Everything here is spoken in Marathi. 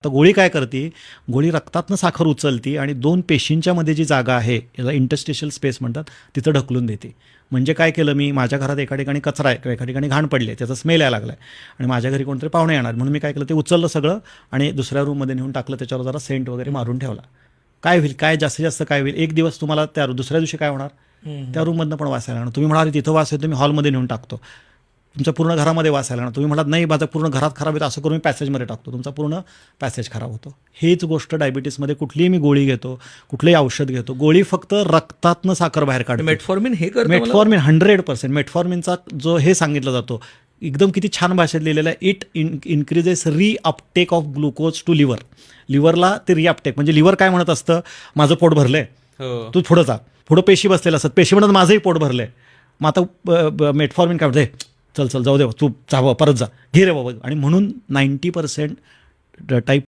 तर गोळी काय करते, गोळी रक्तातनं साखर उचलती आणि 2 पेशींच्या मध्ये जी जागा आहे, याला इंटरस्टिशियल स्पेस म्हणतात, तिथं ढकलून देते. म्हणजे काय केलं मी, माझ्या घरात एका ठिकाणी कचरा आहे किंवा एका ठिकाणी घाण पडली आहे, त्याचा स्मेल यायला लागला आहे आणि माझ्या घरी कोणतरी पाहुणे येणार, म्हणून मी काय केलं, ते उचललं सगळं आणि दुसऱ्या रूममध्ये नेऊन टाकलं, त्याच्यावर जरा सेंट वगैरे मारून ठेवला. काय होईल, काय जास्तीत जास्त काय होईल, एक दिवस तुम्हाला त्या दुसऱ्या दिवशी काय होणार, त्या रूममधनं पण वास यायला लागणार. तुम्ही म्हणाल तिथं वास येतो, मी हॉलमध्ये नेऊन टाकतो, तुमच्या पूर्ण घरामध्ये वास यायला लागणार. तुम्ही म्हणाल नाही माझं पूर्ण घरात खराब येतं, असं करून मी पॅसेजमध्ये टाकतो, तुमचा पूर्ण पॅसेज खराब होतो. हेच गोष्ट डायबिटीसमध्ये कुठलीही मी गोळी घेतो, कुठलंही औषध घेतो, गोळी फक्त रक्तातनं साखर बाहेर काढते. मेटफॉर्मिन हे करतं मला? मेटफॉर्मिन 100%. मेटफॉर्मिनचा जो हे सांगितलं जातो, एकदम किती छान भाषेत लिहिलेलं आहे, it increases uptake of glucose to liver. लिव्हरला ते रिअपटेक, म्हणजे लिव्हर काय म्हणत असतं, माझं पोट भरलंय, तू पुढं जा, पुढं पेशी बसलेलं असतात, पेशी म्हणत माझंही पोट भरलंय. मग आता मेटफॉर्मिन काय म्हणते, चल चल जाऊ दे, तू जा परत जा, घे रे बाबा. आणि म्हणून 90% टाईप